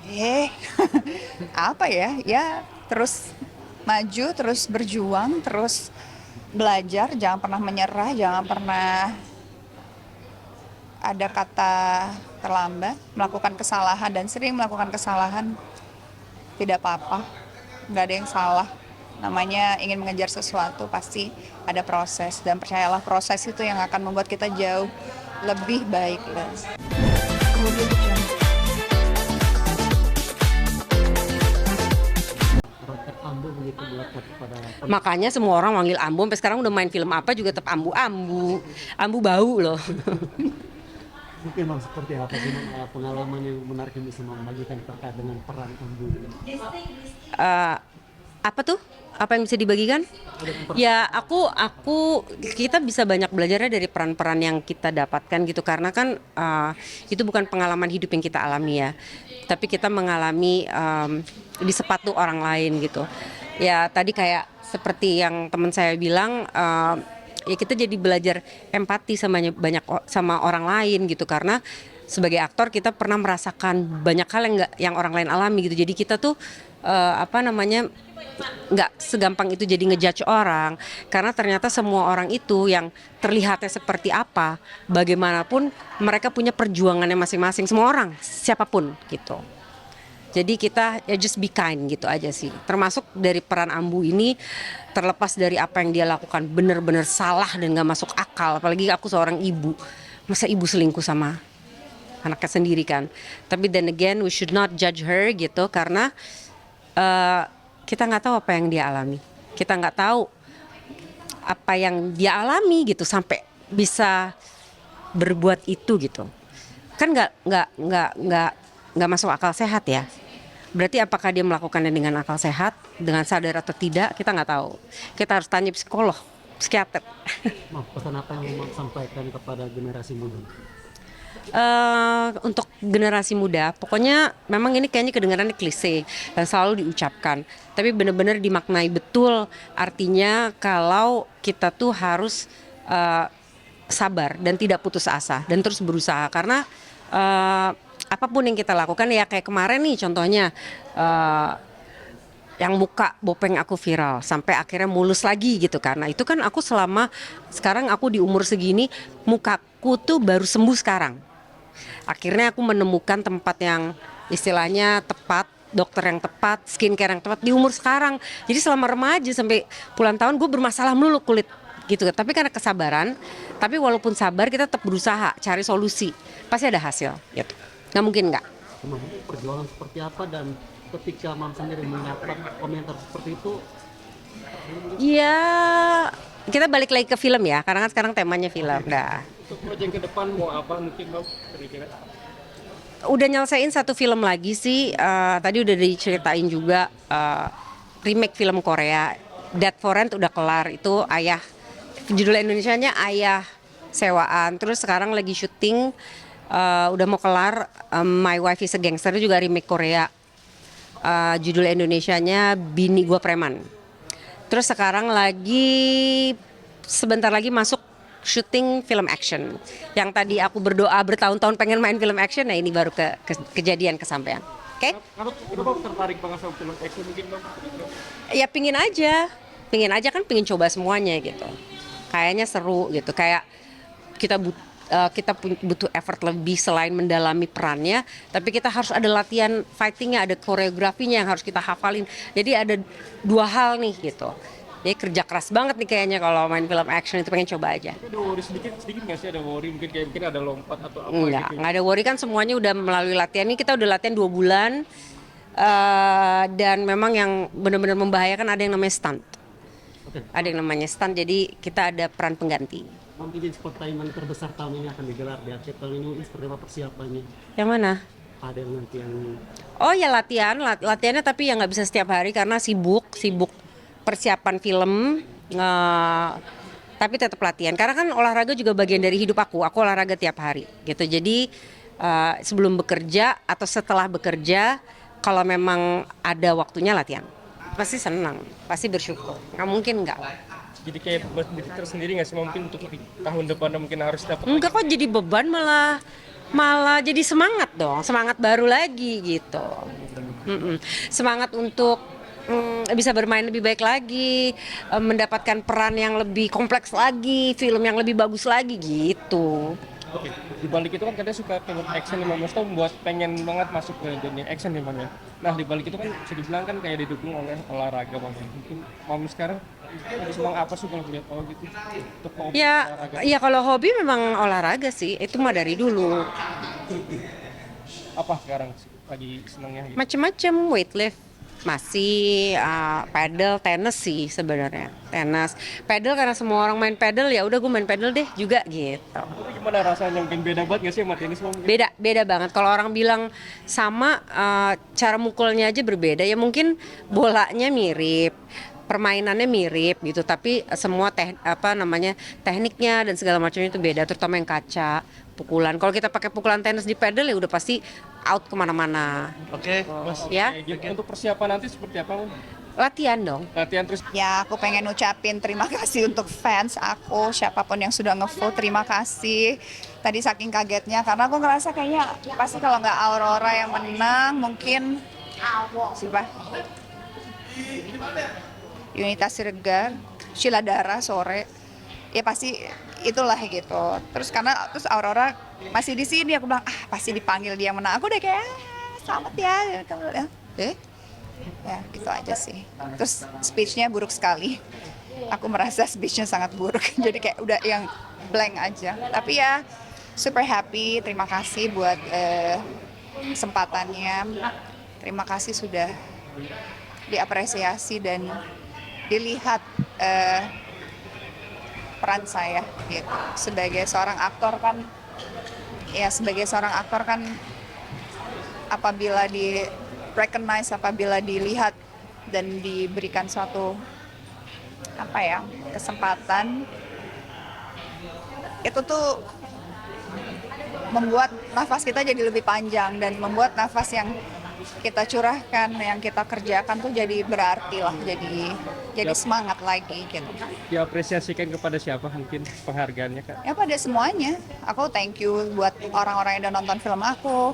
Eh, apa ya? Ya terus maju, terus berjuang, terus belajar, jangan pernah menyerah, jangan pernah ada kata terlambat, melakukan kesalahan dan sering melakukan kesalahan tidak apa-apa, nggak ada yang salah. Namanya ingin mengejar sesuatu pasti ada proses dan percayalah proses itu yang akan membuat kita jauh lebih baik. karakter Ambo begitu melekat pada Makanya semua orang manggil Ambu, sampai sekarang udah main film apa juga tetap ambu-ambu. Ambu bau loh. mungkin memang seperti apa sih pengalaman yang menarik yang bisa membagikan terkait dengan peran Ambo. Eh, apa tuh? Apa yang bisa dibagikan? Ya kita bisa banyak belajarnya dari peran-peran yang kita dapatkan gitu karena kan itu bukan pengalaman hidup yang kita alami ya, tapi kita mengalami di sepatu orang lain gitu. Ya tadi kayak seperti yang teman saya bilang, ya kita jadi belajar empati sama orang lain gitu karena sebagai aktor kita pernah merasakan banyak hal yang orang lain alami gitu. Jadi kita tuh nggak segampang itu jadi ngejudge orang karena ternyata semua orang itu yang terlihatnya seperti apa, bagaimanapun mereka punya perjuangannya masing-masing, semua orang siapapun gitu. Jadi kita ya just be kind gitu aja sih. Termasuk dari peran Ambu ini, terlepas dari apa yang dia lakukan benar-benar salah dan gak masuk akal. Apalagi aku seorang ibu, masa ibu selingkuh sama anaknya sendiri kan. Tapi then again we should not judge her gitu karena kita nggak tahu apa yang dia alami. Kita nggak tahu apa yang dia alami gitu sampai bisa berbuat itu gitu. Kan nggak masuk akal sehat ya. Berarti apakah dia melakukannya dengan akal sehat, dengan sadar atau tidak, kita nggak tahu. Kita harus tanya psikolog, psikiater. Pesan apa yang mau sampaikan kepada generasi muda? Untuk generasi muda, pokoknya memang ini kayaknya kedengarannya klise dan selalu diucapkan, tapi benar-benar dimaknai betul. Artinya kalau kita tuh harus sabar dan tidak putus asa dan terus berusaha karena apapun yang kita lakukan ya kayak kemarin nih contohnya yang muka bopeng aku viral sampai akhirnya mulus lagi gitu karena itu kan aku sekarang aku di umur segini mukaku tuh baru sembuh sekarang. Akhirnya aku menemukan tempat yang istilahnya tepat, dokter yang tepat, skincare yang tepat di umur sekarang. Jadi selama remaja sampai puluhan tahun gue bermasalah melulu kulit gitu. Tapi karena kesabaran, tapi walaupun sabar kita tetap berusaha cari solusi. Pasti ada hasil gitu. Nggak mungkin nggak. Perjuangan seperti apa dan ketika Mam sendiri mendapat komentar seperti itu? Iya, kita balik lagi ke film ya, karena kan sekarang temanya film. Dah. Untuk proyek ke depan mau apa mungkin Mam kira-kira? Udah nyelesain satu film lagi sih, tadi udah diceritain juga remake film Korea, Dead for Rent udah kelar, itu Ayah, judul Indonesianya Ayah Sewaan. Terus sekarang lagi syuting, udah mau kelar, My Wife is a Gangster juga remake Korea, judul Indonesianya Bini Gua Preman. Terus sekarang sebentar lagi masuk syuting film action. Yang tadi aku berdoa bertahun-tahun pengen main film action, nah ini baru kejadian kesampaian. Oke? Kenapa tertarik banget sama film action mungkin Mam? Ya pingin aja kan pingin coba semuanya gitu. Kayaknya seru gitu. Kayak kita butuh effort lebih selain mendalami perannya, tapi kita harus ada latihan fightingnya, ada koreografinya yang harus kita hafalin. Jadi ada dua hal nih gitu. Jadi kerja keras banget nih kayaknya kalau main film action itu, pengen coba aja. Ada worry sedikit nggak sih, ada worry mungkin ada lompat atau apa gitu? Nggak ada worry kan, semuanya udah melalui latihan ini, kita udah latihan 2 bulan. Dan memang yang benar-benar membahayakan ada yang namanya stunt. Ada yang namanya stunt, jadi kita ada peran pengganti. Nanti di sport Taiwan terbesar tahun ini akan digelar di akhir tahun ini, seperti apa persiapannya? Yang mana? Ada yang nanti yang Oh ya latihannya tapi ya nggak bisa setiap hari karena sibuk persiapan film, tapi tetap latihan karena kan olahraga juga bagian dari hidup aku olahraga tiap hari gitu. Jadi sebelum bekerja atau setelah bekerja, kalau memang ada waktunya latihan, pasti senang, pasti bersyukur, nggak mungkin nggak. jadi kayak berpikir tersendiri nggak sih mungkin untuk tahun depan mungkin harus dapat? Enggak kok jadi beban, malah malah jadi semangat dong, semangat baru lagi gitu. Semangat untuk bisa bermain lebih baik lagi, mendapatkan peran yang lebih kompleks lagi, film yang lebih bagus lagi gitu. Oke, di balik itu kan katanya suka film action nih, Mas, tuh buat pengen banget masuk ke dunia action nih, Mam, ya. Nah, di balik itu kan bisa dibilang kan kayak didukung oleh olahraga, Mam. Mungkin Mam sekarang lagi senang apa sih kalau lihat gitu? Untuk hobi Ya, olahraga. ya kalau hobi memang olahraga sih, itu mah dari dulu. Apa sekarang lagi senangnya gitu? Macem-macem, weightlift masih, paddle, tenis sih sebenarnya. Tenis, paddle karena semua orang main paddle, ya udah gue main paddle deh juga gitu. Tapi gimana rasanya, mungkin beda banget nggak sih sama tenis, Mam? Beda banget. Kalau orang bilang sama, cara mukulnya aja berbeda. Ya mungkin bolanya mirip, permainannya mirip gitu, tapi semua tekniknya dan segala macamnya itu beda. Terutama yang kaca, pukulan. Kalau kita pakai pukulan tenis di paddle ya udah pasti out kemana-mana. Oke, Mas. Ya. Kayak gitu. Untuk persiapan nanti seperti apa, Mam? Latihan dong. Latihan terus. Ya, aku pengen ucapin terima kasih untuk fans aku, siapapun yang sudah nge-vote, terima kasih. Tadi saking kagetnya, karena aku ngerasa kayaknya pasti kalau nggak Aurora yang menang, mungkin siapa? Yunita Siregar, Sheila Dara sore. Ya pasti itulah gitu. Terus Aurora masih di sini, aku bilang pasti dipanggil dia menang. Aku udah kayak selamat ya. Ya gitu aja sih. Terus speech-nya buruk sekali. Aku merasa speech-nya sangat buruk. Jadi kayak udah yang blank aja. Tapi ya super happy. Terima kasih buat kesempatannya. Terima kasih sudah diapresiasi dan dilihat peran saya gitu. Sebagai seorang aktor kan apabila recognize, apabila dilihat dan diberikan suatu kesempatan, itu tuh membuat nafas kita jadi lebih panjang dan membuat nafas yang kita curahkan, yang kita kerjakan tuh jadi berarti lah, jadi semangat lagi gitu. Diapresiasikan kepada siapa mungkin penghargaannya, Kak? Ya pada semuanya, aku thank you buat orang-orang yang udah nonton film aku,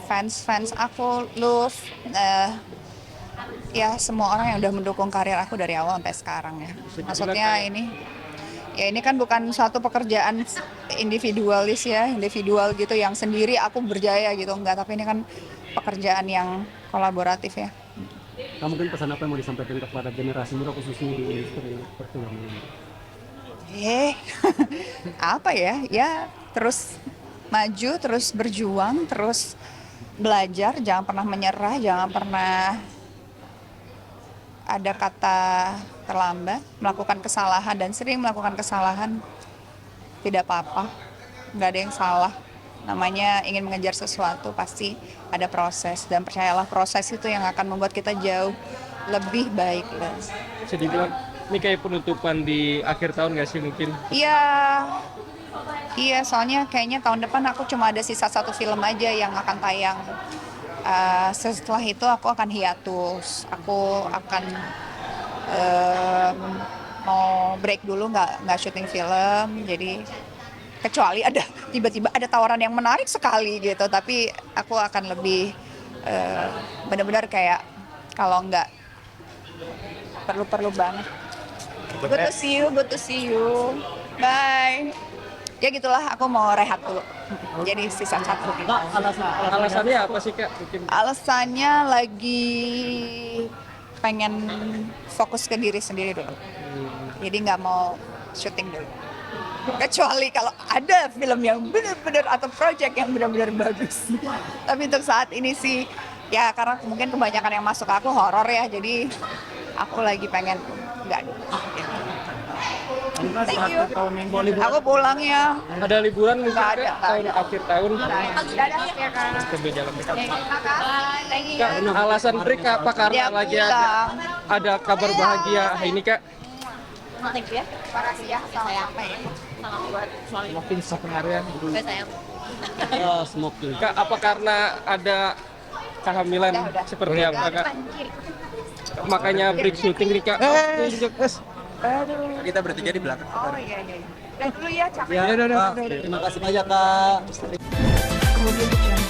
fans aku, Love, ya semua orang yang udah mendukung karir aku dari awal sampai sekarang ya. Maksudnya ini kan bukan suatu pekerjaan individual gitu yang sendiri aku berjaya gitu, enggak, tapi ini kan pekerjaan yang kolaboratif ya. Kamu mungkin pesan apa yang mau disampaikan kepada generasi muda khususnya di industri perfilman ini? Apa ya? Ya terus maju, terus berjuang, terus belajar, jangan pernah menyerah, jangan pernah ada kata terlambat, melakukan kesalahan dan sering melakukan kesalahan tidak apa-apa, nggak ada yang salah. Namanya ingin mengejar sesuatu pasti ada proses, dan percayalah proses itu yang akan membuat kita jauh lebih baik. Bisa dibilang ini kayak penutupan di akhir tahun nggak sih mungkin? Iya, soalnya kayaknya tahun depan aku cuma ada sisa satu film aja yang akan tayang. Setelah itu aku akan hiatus, aku akan mau break dulu, nggak syuting film. Jadi kecuali ada tiba-tiba ada tawaran yang menarik sekali gitu, tapi aku akan lebih benar-benar kayak kalau nggak perlu banget. Good to see you, bye. Ya gitulah, aku mau rehat dulu. Jadi sisa satu. Alasannya apa sih, Kak? Mungkin Alasannya lagi pengen fokus ke diri sendiri dulu. Jadi nggak mau syuting dulu. Kecuali kalau ada film yang benar-benar atau project yang benar-benar bagus. Tapi untuk saat ini sih, ya karena mungkin kebanyakan yang masuk aku horor ya, jadi aku lagi pengen nggak dulu. Thank you. Aku pulang ya. ada liburan mungkin, Nggak ada. Kak, tahun akhir tahun. Dadah ya kan. Coba jalan dekat. Thank you. Kak, alasan break apa karena Dia lagi pulang. ada kabar bahagia ini, Kak? Thank you ya. Makasih ya. Salam buat suami. Makin sekarang. Sayang. Smoking. Kak, apa karena ada kehamilan Udah. seperti apa, Kak? Makanya break syuting nih, Kak. Aduh. Kita bertiga di belakang. Oh iya. Udah dulu ya, capek. Ya, terima kasih banyak Kak. Movie YouTube channel.